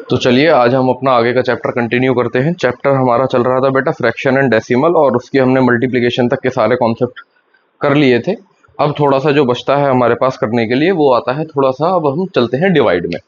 तो चलिए आज हम अपना आगे का चैप्टर कंटिन्यू करते हैं। चैप्टर हमारा चल रहा था बेटा फ्रैक्शन एंड डेसिमल, और उसकी हमने मल्टीप्लिकेशन तक के सारे कॉन्सेप्ट कर लिए थे। अब थोड़ा सा जो बचता है हमारे पास करने के लिए वो आता है थोड़ा सा, अब हम चलते हैं डिवाइड में।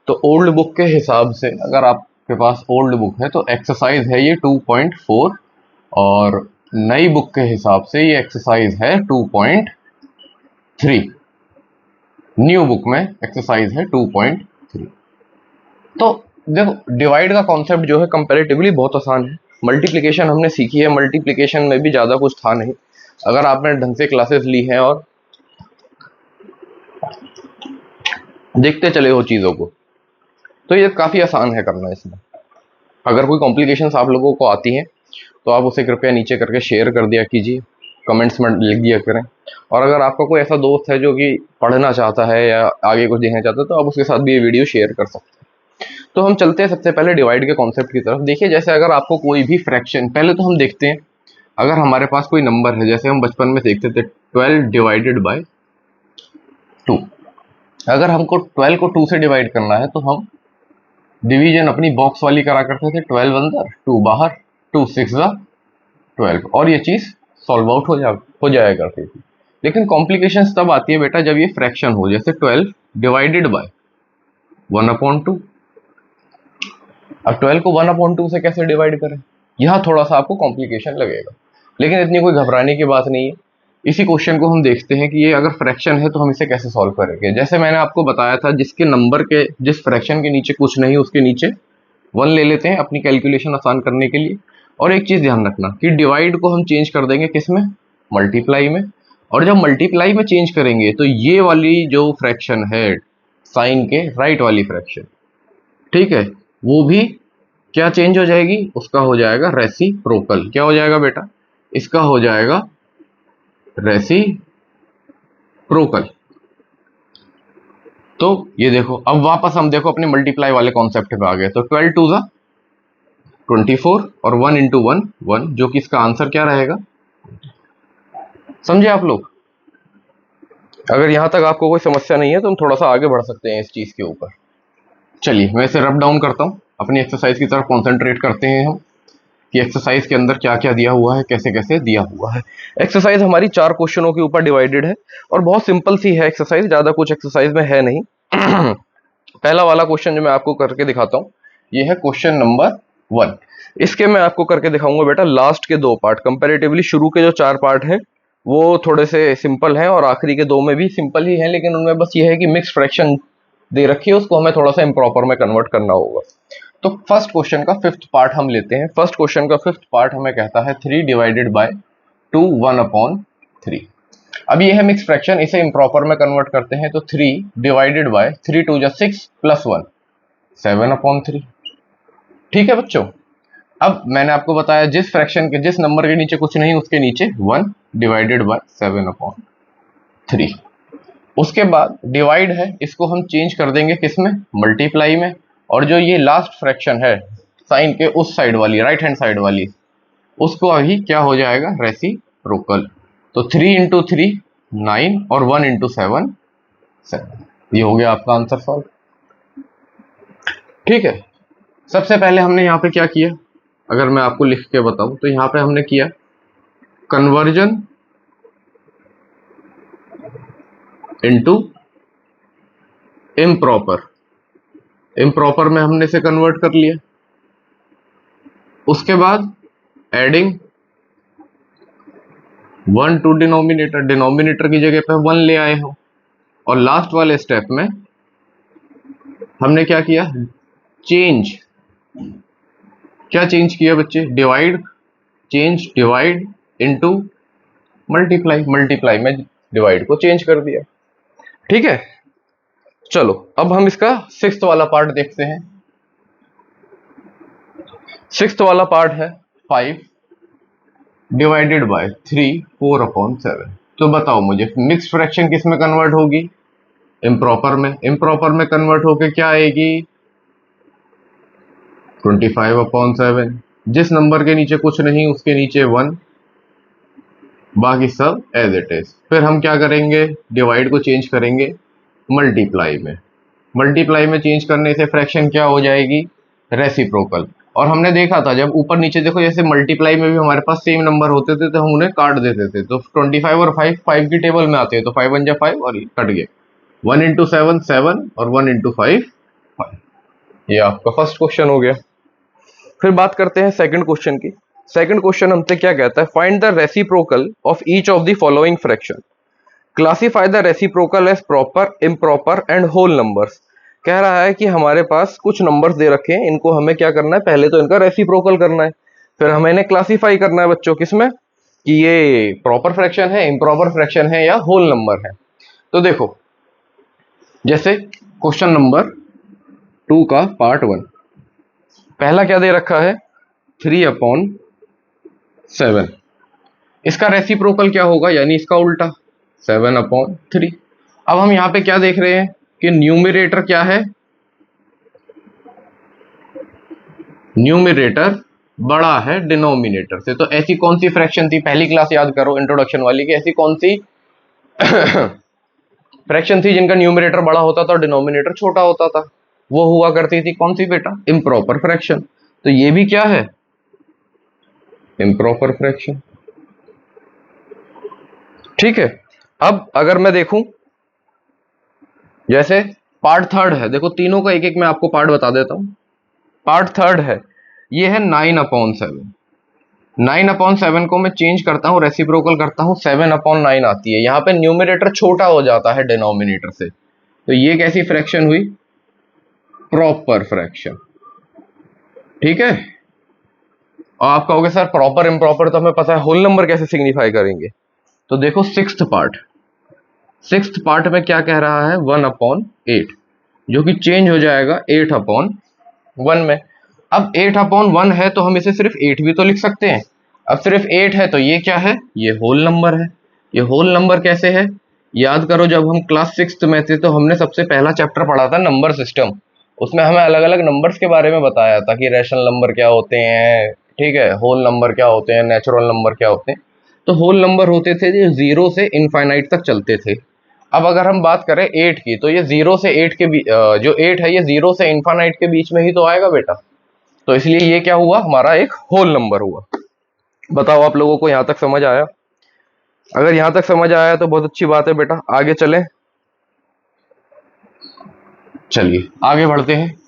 तो ओल्ड बुक के हिसाब से, अगर आपके पास ओल्ड बुक है तो एक्सरसाइज है ये 2.4, और नई बुक के हिसाब से ये एक्सरसाइज है 2.3। न्यू बुक में एक्सरसाइज है 2.3। तो देखो, डिवाइड का कॉन्सेप्ट जो है कंपैरेटिवली बहुत आसान है। मल्टीप्लिकेशन हमने सीखी है, मल्टीप्लिकेशन में भी ज़्यादा कुछ था नहीं। अगर आपने ढंग से क्लासेस ली हैं और देखते चले हो चीज़ों को, तो ये काफ़ी आसान है करना इसमें। अगर कोई कॉम्प्लिकेशंस आप लोगों को आती हैं तो आप उसे कृपया नीचे करके शेयर कर दिया कीजिए, कमेंट्स में लिख दिया करें। और अगर आपका कोई ऐसा दोस्त है जो कि पढ़ना चाहता है या आगे कुछ देखना चाहता है तो आप उसके साथ भी ये वीडियो शेयर कर सकते हैं। तो हम चलते हैं सबसे पहले डिवाइड के कॉन्सेप्ट की तरफ। देखिए, जैसे अगर आपको कोई भी फ्रैक्शन, पहले तो हम देखते हैं अगर हमारे पास कोई नंबर है, जैसे हम बचपन में देखते थे 12 डिवाइडेड बाय 2। अगर हमको 12 को 2 से डिवाइड करना है तो हम डिवीजन अपनी बॉक्स वाली करा करते थे, 12 अंदर 2 बाहर, 2 6 12, और ये चीज़ सॉल्व आउट हो जाया करती थी। लेकिन कॉम्प्लिकेशंस तब आती है बेटा जब ये फ्रैक्शन हो, जैसे 12 डिवाइडेड बाय 1/2। अब 12 को 1/2 से कैसे डिवाइड करें, यहाँ थोड़ा सा आपको कॉम्प्लिकेशन लगेगा, लेकिन इतनी कोई घबराने की बात नहीं है। इसी क्वेश्चन को हम देखते हैं कि ये अगर फ्रैक्शन है तो हम इसे कैसे सॉल्व करेंगे। जैसे मैंने आपको बताया था, जिसके नंबर के, जिस फ्रैक्शन के नीचे कुछ नहीं उसके नीचे 1 ले लेते हैं अपनी कैलकुलेशन आसान करने के लिए। और एक चीज़ ध्यान रखना कि डिवाइड को हम चेंज कर देंगे किस में, मल्टीप्लाई में। और जब मल्टीप्लाई में चेंज करेंगे तो ये वाली जो फ्रैक्शन है साइन के राइट वाली फ्रैक्शन, ठीक है, वो भी क्या चेंज हो जाएगी, उसका हो जाएगा रेसिप्रोकल। क्या हो जाएगा बेटा, इसका हो जाएगा रेसिप्रोकल। तो ये देखो, अब वापस हम देखो अपने मल्टीप्लाई वाले कॉन्सेप्ट पे आ गए। तो 12 2 24 और 1 इंटू 1 1, जो कि इसका आंसर क्या रहेगा, समझे आप लोग। अगर यहां तक आपको कोई समस्या नहीं है तो हम थोड़ा सा आगे बढ़ सकते हैं इस चीज के ऊपर। चलिए मैं इसे रब डाउन करता हूं, अपनी एक्सरसाइज की तरफ कॉन्सेंट्रेट करते हैं हम कि एक्सरसाइज के अंदर क्या क्या दिया हुआ है, कैसे कैसे दिया हुआ है। एक्सरसाइज हमारी 4 क्वेश्चनों के ऊपर डिवाइडेड है और बहुत सिंपल सी है एक्सरसाइज, ज्यादा कुछ एक्सरसाइज में है नहीं। पहला वाला क्वेश्चन जो मैं आपको करके दिखाता हूँ, ये है क्वेश्चन नंबर 1। इसके मैं आपको करके दिखाऊंगा बेटा लास्ट के 2 पार्ट। कंपैरेटिवली शुरू के जो 4 पार्ट हैं वो थोड़े से सिंपल हैं और आखिरी के 2 में भी सिंपल ही हैं, लेकिन उनमें बस ये है कि मिक्स फ्रैक्शन दे रखी है, उसको हमें थोड़ा सा इम्प्रॉपर में कन्वर्ट करना होगा। तो फर्स्ट क्वेश्चन का 5th पार्ट हम लेते हैं। फर्स्ट क्वेश्चन का 5th पार्ट हमें कहता है 3 डिवाइडेड बाय 2 1/3। अब ये है मिक्स फ्रैक्शन, इसे इम्प्रॉपर में कन्वर्ट करते हैं। तो 3 डिवाइडेड बाय 3 2 6 प्लस 1 7/3। ठीक है बच्चों, अब मैंने आपको बताया जिस फ्रैक्शन के, जिस नंबर के नीचे कुछ नहीं उसके नीचे 1 डिवाइडेड बाय 7/3। उसके बाद डिवाइड है, इसको हम चेंज कर देंगे किसमें, मल्टीप्लाई में। और जो ये लास्ट फ्रैक्शन है साइन के उस साइड वाली, राइट हैंड साइड वाली, उसको अभी क्या हो जाएगा, रेसिप्रोकल। तो 3 इंटू 3 9 और 1 इंटू 7 7। ये हो गया आपका आंसर सॉल्व। ठीक है, सबसे पहले हमने यहाँ पे क्या किया, अगर मैं आपको लिख के बताऊं तो यहाँ पे हमने किया कन्वर्जन इनटू इम्प्रॉपर। इम्प्रॉपर में हमने इसे कन्वर्ट कर लिया। उसके बाद एडिंग 1 टू डिनोमिनेटर, डिनोमिनेटर की जगह पे 1 ले आए हो। और लास्ट वाले स्टेप में हमने क्या किया, चेंज। क्या चेंज किया बच्चे, divide, change divide into multiply, multiply में डिवाइड को चेंज कर दिया। ठीक है, चलो अब हम इसका 6th वाला पार्ट देखते हैं। 6th वाला पार्ट है 5 डिवाइडेड बाय 3 4/7। तो बताओ मुझे मिक्स फ्रैक्शन किस में कन्वर्ट होगी, इम्प्रॉपर में। इम्प्रॉपर में कन्वर्ट होके क्या आएगी, 25/7। जिस नंबर के नीचे कुछ नहीं उसके नीचे 1, बाकी सब एज इट इज। फिर हम क्या करेंगे, डिवाइड को चेंज करेंगे मल्टीप्लाई में। मल्टीप्लाई में चेंज करने से फ्रैक्शन क्या हो जाएगी, रेसिप्रोकल। और हमने देखा था जब ऊपर नीचे देखो, जैसे मल्टीप्लाई में भी हमारे पास सेम नंबर होते थे तो हम उन्हें काट देते थे, तो 25 और 5 5 की टेबल में आते हैं, तो 5 1 जा 5 और ये कट गए, 1 इंटू 7 7 और 1 इंटू 5 5। ये आपका फर्स्ट क्वेश्चन हो गया। फिर बात करते हैं सेकंड क्वेश्चन की। सेकंड क्वेश्चन हमसे क्या कहता है, find the reciprocal of each of the following fraction, classify the reciprocal as proper, improper and whole numbers. कह रहा है कि हमारे पास कुछ नंबर्स दे रखे हैं, इनको हमें क्या करना है, पहले तो इनका रेसिप्रोकल करना है, फिर हमें इन्हें क्लासिफाई करना है बच्चों किसमें, कि ये प्रॉपर फ्रैक्शन है, इम्प्रॉपर फ्रैक्शन है या होल नंबर है। तो देखो, जैसे क्वेश्चन नंबर 2 का पार्ट 1, पहला क्या दे रखा है, 3/7। इसका रेसिप्रोकल क्या होगा, यानी इसका उल्टा 7/3। अब हम यहां पे क्या देख रहे हैं कि न्यूमरेटर क्या है, न्यूमरेटर बड़ा है डिनोमिनेटर से। तो ऐसी कौन सी फ्रैक्शन थी, पहली क्लास याद करो इंट्रोडक्शन वाली, कि ऐसी कौन सी फ्रैक्शन थी जिनका न्यूमरेटर बड़ा होता था और डिनोमिनेटर छोटा होता था, वो हुआ करती थी कौन सी बेटा, इम्प्रॉपर फ्रैक्शन। तो ये भी क्या है, इम्प्रॉपर फ्रैक्शन। ठीक है। अब अगर मैं देखूं, जैसे पार्ट थर्ड है, देखो तीनों का एक एक मैं आपको पार्ट बता देता हूं। पार्ट थर्ड है, ये है 9/7। 9/7 को मैं चेंज करता हूं, रेसिप्रोकल करता हूं, 7/9 आती है। यहां पे न्यूमरेटर छोटा हो जाता है डिनोमिनेटर से, तो ये कैसी फ्रैक्शन हुई, प्रॉपर फ्रैक्शन। ठीक है। और आप कहोगे सर प्रॉपर इम्प्रॉपर तो हमें पता है, होल नंबर कैसे सिग्निफाई करेंगे। तो देखो सिक्स्थ पार्ट में क्या कह रहा है, 1/8, जो कि चेंज हो जाएगा 8/1 में। अब 8/1 है तो हम इसे सिर्फ 8 भी तो लिख सकते हैं। अब सिर्फ 8 है तो ये क्या है, ये होल नंबर है। ये होल नंबर कैसे है, याद करो जब हम क्लास 6 में थे तो हमने सबसे पहला चैप्टर पढ़ा था नंबर सिस्टम। उसमें हमें अलग अलग नंबर्स के बारे में बताया था कि रैशनल नंबर क्या होते हैं, ठीक है, होल नंबर क्या होते हैं, नेचुरल नंबर क्या होते हैं। तो होल नंबर होते थे जो 0 से इनफाइनाइट तक चलते थे। अब अगर हम बात करें 8 की, तो ये 0 से 8 के जो 8 है ये 0 से इनफाइनाइट के बीच में ही तो आएगा बेटा। तो इसलिए ये क्या हुआ, हमारा एक होल नंबर हुआ। बताओ आप लोगों को यहां तक समझ आया? अगर यहां तक समझ आया तो बहुत अच्छी बात है बेटा, आगे चलें। चलिए आगे बढ़ते हैं।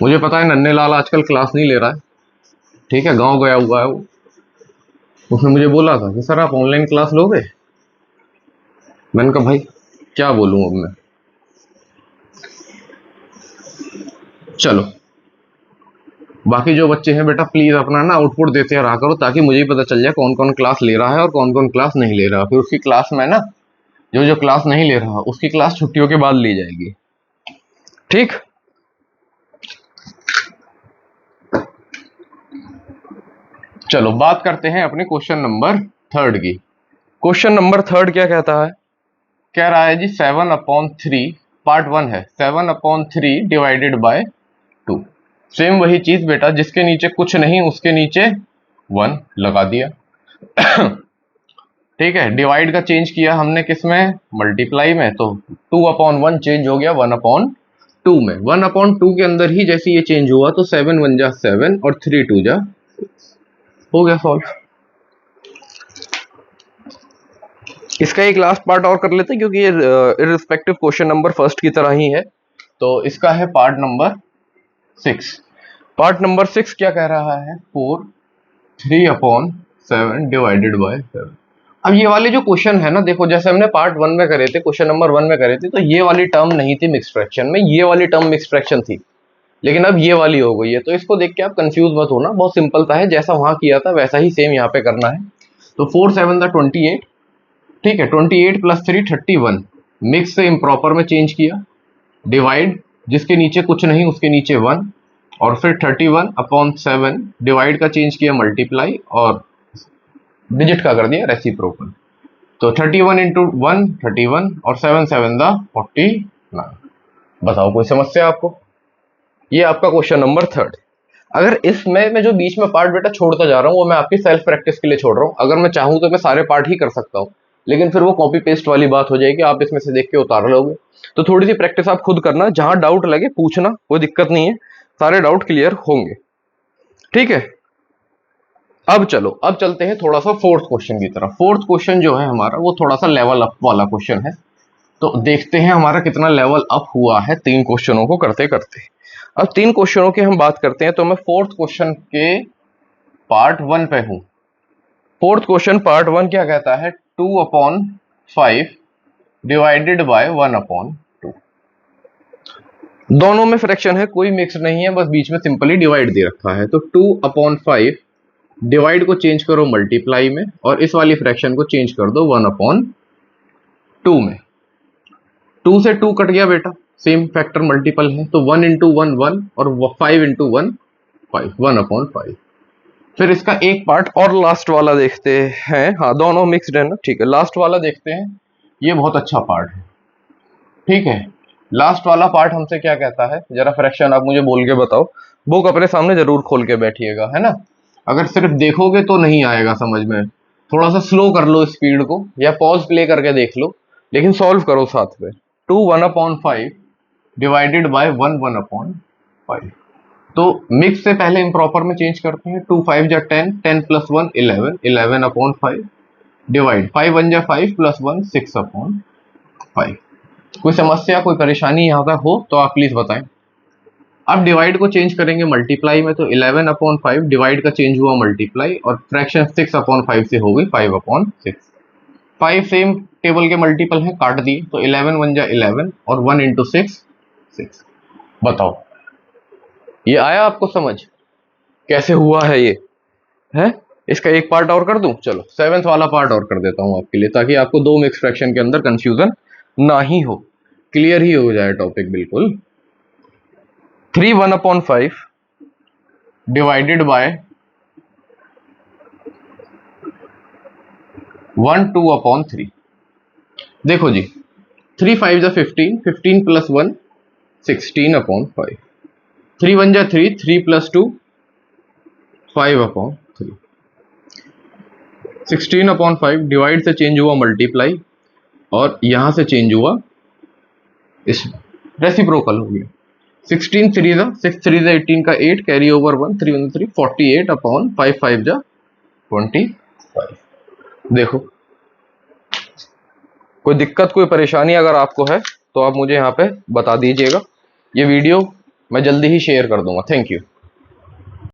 मुझे पता है नन्हे लाल आजकल क्लास नहीं ले रहा है, ठीक है, गांव गया हुआ है वो। उसने मुझे बोला था कि सर आप ऑनलाइन क्लास लोगे। मैंने कहा भाई क्या बोलूं अब मैं। चलो बाकी जो बच्चे हैं बेटा प्लीज अपना ना आउटपुट देते रहा करो, ताकि मुझे ही पता चल जाए कौन कौन क्लास ले रहा है और कौन कौन क्लास नहीं ले रहा। फिर उसकी क्लास में ना, जो जो क्लास नहीं ले रहा उसकी क्लास छुट्टियों के बाद ली जाएगी। ठीक। चलो बात करते हैं अपने क्वेश्चन नंबर थर्ड की। क्वेश्चन नंबर थर्ड क्या कहता है, कह रहा है जी 7/3, पार्ट 1 है, 7/3 डिवाइडेड बाय 2। सेम वही चीज बेटा, जिसके नीचे कुछ नहीं उसके नीचे 1 लगा दिया। ठीक है, डिवाइड का चेंज किया हमने किस में, मल्टीप्लाई में, तो 2/1 चेंज हो गया 1/2 में। 1/2 के अंदर ही जैसे ये चेंज हुआ तो 7 1 जा 7 और 3 2 जा, हो गया सॉल्व। इसका एक लास्ट पार्ट और कर लेते हैं, क्योंकि ये इररिस्पेक्टिव क्वेश्चन नंबर फर्स्ट की तरह ही है। तो इसका है पार्ट नंबर 6। पार्ट नंबर 6 क्या कह रहा है, 3/7 डिवाइडेड बाय 7। अब ये वाले जो क्वेश्चन है ना, देखो जैसे हमने पार्ट 1 में करे थे, क्वेश्चन नंबर 1 में करे थे, तो ये वाली टर्म नहीं थी मिक्स्ड फ्रैक्शन में, ये वाली टर्म मिक्स्ड फ्रैक्शन थी, लेकिन अब ये वाली हो गई है। तो इसको देख के आप कंफ्यूज मत होना, बहुत सिंपल सा है, जैसा वहां किया था वैसा ही सेम यहाँ पे करना है। तो 4 7 28, ठीक है, 28 + 3 31, मिक्स से इम्प्रॉपर में चेंज किया, डिवाइड जिसके नीचे कुछ नहीं उसके नीचे 1, और फिर 31/7 डिवाइड का चेंज किया मल्टीप्लाई, और डिजिट का कर दिया रेसिप्रोकल। तो 31 × 1 31 और 7 7 49। बताओ कोई समस्या आपको? ये आपका क्वेश्चन नंबर थर्ड। अगर इसमें मैं जो बीच में पार्ट बेटा छोड़ता जा रहा हूँ वो मैं आपकी सेल्फ प्रैक्टिस के लिए छोड़ रहा हूँ, अगर मैं चाहूँ तो मैं सारे पार्ट ही कर सकता हूँ, लेकिन फिर वो कॉपी पेस्ट वाली बात हो जाएगी, आप इसमें से देख के उतार लोगे। तो थोड़ी सी प्रैक्टिस आप खुद करना, जहां डाउट लगे पूछना, कोई दिक्कत नहीं है, सारे डाउट क्लियर होंगे। ठीक है, अब चलो, अब चलते हैं थोड़ा सा फोर्थ क्वेश्चन की तरफ। फोर्थ क्वेश्चन जो है हमारा वो थोड़ा सा लेवल अप वाला क्वेश्चन है। तो देखते हैं हमारा कितना लेवल अप हुआ है 3 क्वेश्चनों को करते करते। अब 3 क्वेश्चनों की हम बात करते हैं, तो मैं फोर्थ क्वेश्चन के पार्ट 1 पे हूं। फोर्थ क्वेश्चन पार्ट 1 क्या कहता है, 2/5 डिवाइडेड बाय 1/2। दोनों में फ्रैक्शन है, कोई मिक्स नहीं है, बस बीच में सिंपली डिवाइड दे रखा है। तो 2/5 डिवाइड को चेंज करो मल्टीप्लाई में, और इस वाली फ्रैक्शन को चेंज कर दो 1/2 में। 2 से 2 कट गया बेटा, सेम फैक्टर मल्टीपल है, तो 1 इंटू 1 1 और 5 इंटू 1 5, 1/5। फिर इसका एक पार्ट और लास्ट वाला देखते हैं। हाँ, दोनों मिक्सड है ना, ठीक है। लास्ट वाला देखते हैं, ये बहुत अच्छा पार्ट है। ठीक है, लास्ट वाला पार्ट हमसे क्या कहता है, जरा फ्रैक्शन आप मुझे बोल के बताओ। बुक अपने सामने जरूर खोल के बैठिएगा, है ना। अगर सिर्फ देखोगे तो नहीं आएगा समझ में, थोड़ा सा स्लो कर लो स्पीड को, या पॉज प्ले करके देख लो, लेकिन सॉल्व करो साथ में। 2 1/5 डिवाइडेड बाय 1 1/5। तो मिक्स से पहले इम्प्रॉपर में चेंज करते हैं। 2 5 जा 10, 10 प्लस 1 11, 11/5 डिवाइड 5 1 जा 5 प्लस 1 6/5। कोई समस्या, कोई परेशानी यहाँ तक हो तो आप प्लीज बताएं। अब डिवाइड को चेंज करेंगे मल्टीप्लाई में, तो 11/5 डिवाइड का चेंज हुआ मल्टीप्लाई, और फ्रैक्शन 6/5 से हो गई 5/6। 5 सेम टेबल के मल्टीपल है, काट दिए, तो 11 1 जा 11 और 1 इंटू 6 6। बताओ, ये आया आपको समझ कैसे हुआ है ये है। इसका एक पार्ट और कर दूं, चलो 7th वाला पार्ट और कर देता हूं आपके लिए, ताकि आपको 2 मिक्स फ्रैक्शन के अंदर कंफ्यूजन ना ही हो, क्लियर ही हो जाए टॉपिक बिल्कुल। 3 1/5 डिवाइडेड बाय 1 2/3। देखो जी, 3 5 जा 15, 15 प्लस 1 16/5। 3 1 जा 3, 3 प्लस 2 5/3। 16/5 डिवाइड से चेंज हुआ मल्टीप्लाई, और यहां से चेंज हुआ इस रेसिप्रोकल हो गया। 16 3 जा 6 3 जा 18 का 8, कैरी ओवर 1 3 1 3 48/5 5 जा 25। देखो, कोई दिक्कत, कोई परेशानी अगर आपको है तो आप मुझे यहाँ पे बता दीजिएगा। ये वीडियो मैं जल्दी ही शेयर कर दूंगा। Thank you.